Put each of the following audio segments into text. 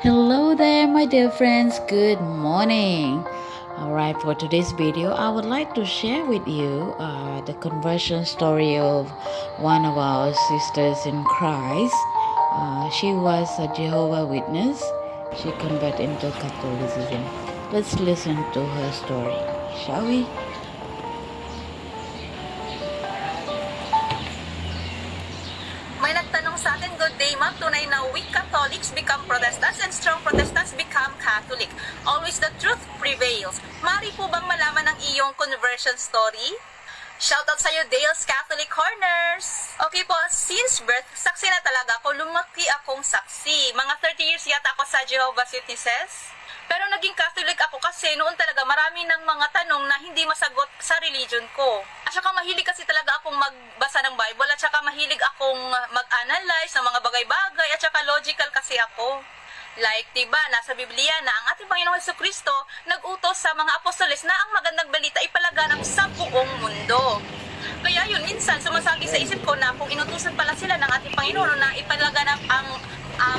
Hello there, my dear friends. Good morning. Alright, for today's video, I would like to share with you the conversion story of one of our sisters in Christ. She was a Jehovah's Witness. She converted into Catholicism. Let's listen to her story, shall we? May nagtanong sa atin, good day ma'am, tunay na weak Catholics become Protestants and strong Protestants become Catholic. Always the truth prevails. Mari po bang malaman ang iyong conversion story? Shoutout sa'yo, Dale's Catholic Corners! Okay po, since birth, saksi na talaga ako. Lumaki akong saksi. Mga 30 years yata ako sa Jehovah's Witnesses. Pero naging Catholic ako kasi noon talaga marami ng mga tanong na hindi masagot sa religion ko. At saka mahilig kasi talaga akong magbasa ng Bible at saka mahilig akong mag-analyze ng mga bagay-bagay at saka logical kasi ako. Like, diba, nasa Biblia na ang ating Panginoong Jesucristo nag-utos sa mga apostoles na ang magandang balita ipalaganap sa buong mundo. Kaya yun, minsan sumasagi sa isip ko na kung inutusan pala sila ng ating Panginoon na ipalaganap ang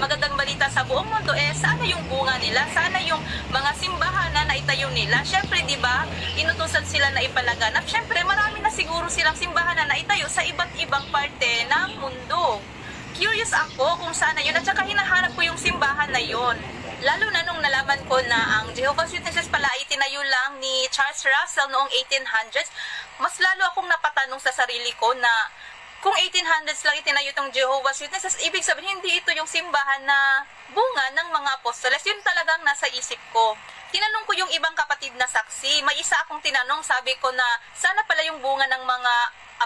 magandang balita sa buong mundo, sana yung bunga nila, sana yung mga simbahan na naitayo nila. Syempre, di ba, inutusan sila na ipalaganap. Syempre, marami na siguro silang simbahan na naitayo sa iba't ibang parte ng mundo. Curious ako kung sana yun, at saka hinahanap ko yung simbahan na yun. Lalo na nung nalaman ko na ang Jehovah's Witnesses pala ay tinayo lang ni Charles Russell noong 1800s, mas lalo akong napatanong sa sarili ko na kung 1800s lang itinayo itong Jehovah's Witnesses, ibig sabihin hindi ito yung simbahan na bunga ng mga apostoles. Yun talagang nasa isip ko. Tinanong ko yung ibang kapatid na saksi. May isa akong tinanong, sabi ko na sana pala yung bunga ng mga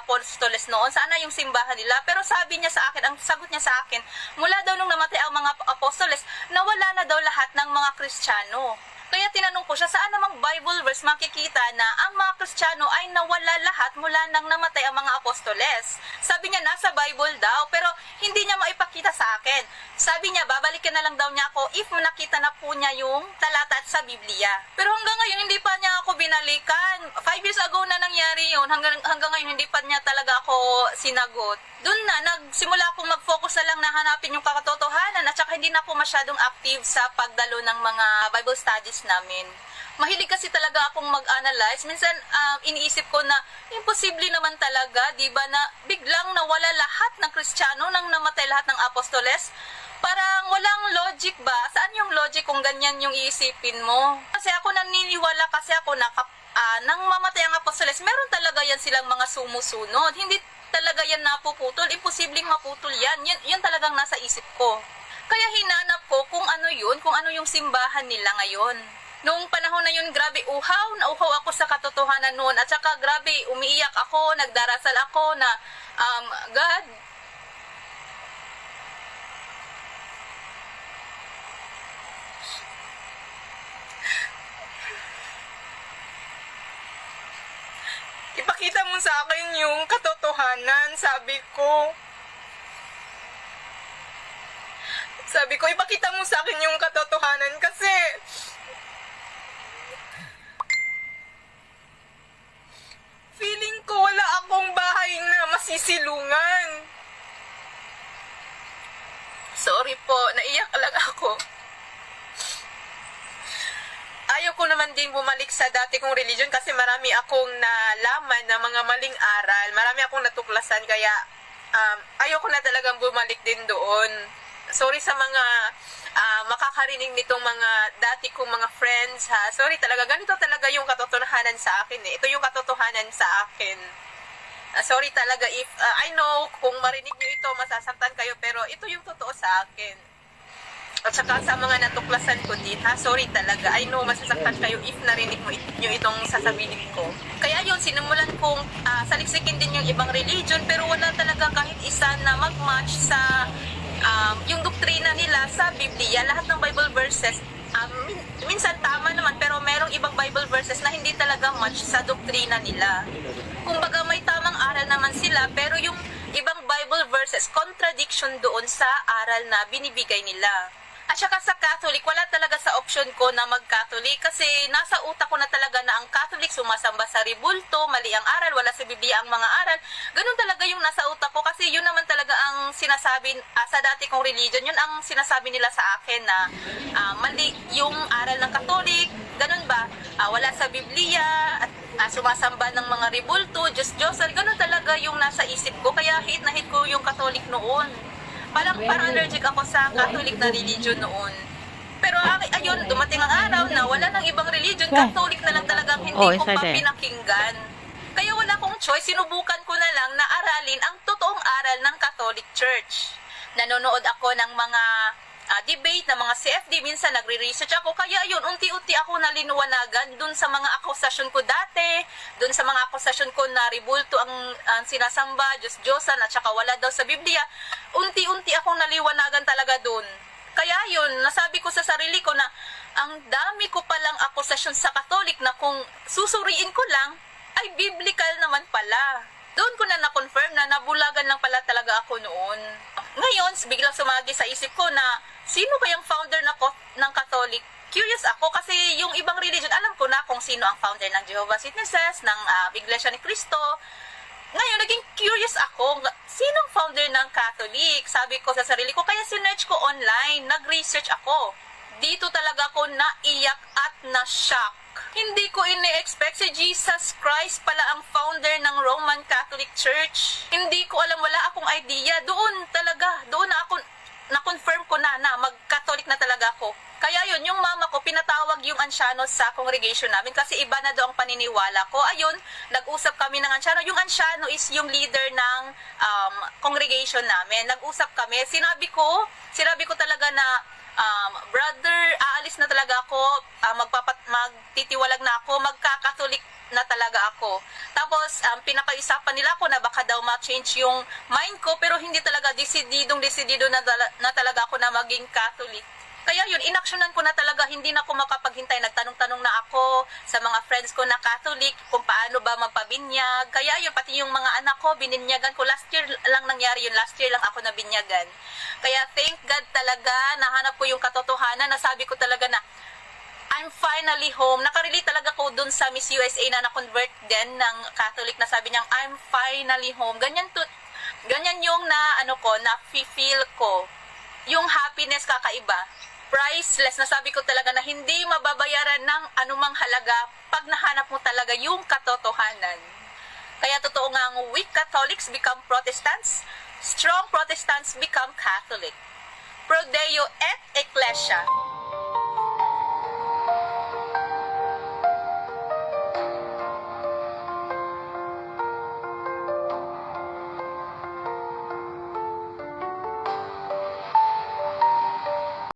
apostoles noon, sana yung simbahan nila. Pero sabi niya sa akin, ang sagot niya sa akin, mula daw nung namatay ang mga apostoles, nawala na daw lahat ng mga Kristiyano. Kaya tinanong ko siya, saan namang Bible verse makikita na ang mga Kristiyano ay nawala lahat mula nang namatay ang mga apostoles? Sabi niya, nasa Bible daw, pero hindi niya maipakita sa akin. Sabi niya, babalikan na lang daw niya ako if nakita na po niya yung talata sa Biblia. Pero hanggang ngayon, hindi pa niya ako binalikan. 5 years ago na nangyari yun. Hanggang ngayon, hindi pa niya talaga ako sinagot. Doon na, nagsimula akong mag-focus na lang na hanapin yung katotohanan at saka hindi na ako masyadong active sa pagdalo ng mga Bible studies namin. Mahilig kasi talaga akong mag-analyze. Minsan, iniisip ko na imposible naman talaga, di ba, na biglang nawala lahat ng Kristiyano nang namatay lahat ng apostoles. Parang walang logic ba? Saan yung logic kung ganyan yung iisipin mo? Kasi ako naniniwala kasi ako na nang mamatay ang apostoles, meron talaga yan silang mga sumusunod. Hindi talaga yan napuputol. Imposibleng maputol yan. Yan talagang nasa isip ko. Kaya hinanap ko kung ano yun, kung ano yung simbahan nila ngayon. Noong panahon na yun, grabe nauhaw ako sa katotohanan noon. At saka grabe, umiiyak ako, nagdarasal ako na, God, ipakita mo sa akin yung katotohanan, sabi ko. Ipakita mo sa akin yung katotohanan kasi feeling ko wala akong bahay na masisilungan. Sorry po, naiyak lang ako. Ayaw ko naman din bumalik sa dati kong religion kasi marami akong nalaman na mga maling aral. Marami akong natuklasan kaya ayaw ko na talagang bumalik din doon. Sorry sa mga makakarinig nitong mga dati kong mga friends ha. Sorry talaga, ganito talaga yung katotohanan sa akin eh. Ito yung katotohanan sa akin. Sorry talaga if, I know kung marinig nyo ito, masasaktan kayo, pero ito yung totoo sa akin. At saka sa mga natuklasan ko din, ha, sorry talaga. I know masasaktan kayo if narinig mo nyo itong sasabihin ko. Kaya yun, sinimulan kong saliksikin din yung ibang religion, pero wala talaga kahit isa na mag-match sa yung doktrina nila sa Biblia. Lahat ng Bible verses, minsan tama naman, pero merong ibang Bible verses na hindi talaga match sa doktrina nila. Kumbaga may tamang aral naman sila, pero yung ibang Bible verses, contradiction doon sa aral na binibigay nila. At saka sa Catholic, wala talaga sa option ko na mag-Catholic kasi nasa utak ko na talaga na ang Catholic sumasamba sa ribulto, mali ang aral, wala sa Biblia ang mga aral. Ganun talaga yung nasa utak ko kasi yun naman talaga ang sinasabi sa dati kong religion, yun ang sinasabi nila sa akin na mali yung aral ng Catholic, ganun ba? Wala sa Biblia at sumasamba ng mga ribulto, Diyos-Diyosan, ganun talaga yung nasa isip ko. Kaya hate na hate ko yung Catholic noon. Parang allergic ako sa Catholic na religion noon. Pero ayun, dumating ang araw na wala nang ibang religion, Catholic na lang talagang hindi ko pa pinakinggan. Kaya wala akong choice, sinubukan ko na lang na aralin ang totoong aral ng Catholic Church. Nanonood ako ng mga debate ng mga CFD, minsan nagre-research ako, kaya yun, unti-unti ako nalinuwanagan dun sa mga akusasyon ko dati, dun sa mga akusasyon ko na ribulto ang sinasamba, Diyos-Diyosan, at saka wala daw sa Biblia, unti-unti akong naliwanagan talaga dun. Kaya yun, nasabi ko sa sarili ko na ang dami ko palang akusasyon sa Catholic na kung susuriin ko lang, ay biblical naman pala. Doon ko na na-confirm na nabulagan lang pala talaga ako noon. Ngayon, biglang sumagi sa isip ko na sino kayang founder ng Catholic? Curious ako kasi yung ibang religion, alam ko na kung sino ang founder ng Jehovah's Witnesses, ng Iglesia ni Cristo. Ngayon, naging curious ako, sinong founder ng Catholic? Sabi ko sa sarili ko, kaya sinearch ko online, nag-research ako. Dito talaga ako naiyak at na-shock. Hindi ko ine-expect si Jesus Christ pala ang founder ng Roman Catholic Church. Hindi ko alam, wala akong idea. Doon na ako, na-confirm ko na mag-Catholic na talaga ako. Kaya yun, yung mama ko, pinatawag yung ansyanos sa congregation namin kasi iba na daw ang paniniwala ko. Ayun, nag-usap kami ng ansyano. Yung ansyano is yung leader ng congregation namin. Nag-usap kami. Sinabi ko talaga na, brother, aalis na talaga ako, magtitiwalag na ako, magka-Catholic na talaga ako. Tapos, pinakaisapan nila ako na baka daw ma-change yung mind ko, pero hindi talaga desidido na talaga ako na maging Catholic. Kaya yun, inaksyonan ko na talaga, hindi na ako makapaghintay. Nagtanong-tanong na ako sa mga friends ko na Catholic kung paano ba magpabinyag. Kaya yun, pati yung mga anak ko, bininyagan ko. Last year lang nangyari yun. Last year lang ako nabinyagan. Kaya thank God talaga, nahanap ko yung katotohanan. Nasabi ko talaga na, I'm finally home. Nakarelate talaga ko dun sa Miss USA na na-convert din ng Catholic na sabi niyang, I'm finally home. Ganyan yung na-feel ko. Yung happiness kakaiba. Priceless. Nasabi ko talaga na hindi mababayaran ng anumang halaga pag nahanap mo talaga yung katotohanan. Kaya totoo nga ang weak Catholics become Protestants, strong Protestants become Catholic. Pro Deo et Ecclesia.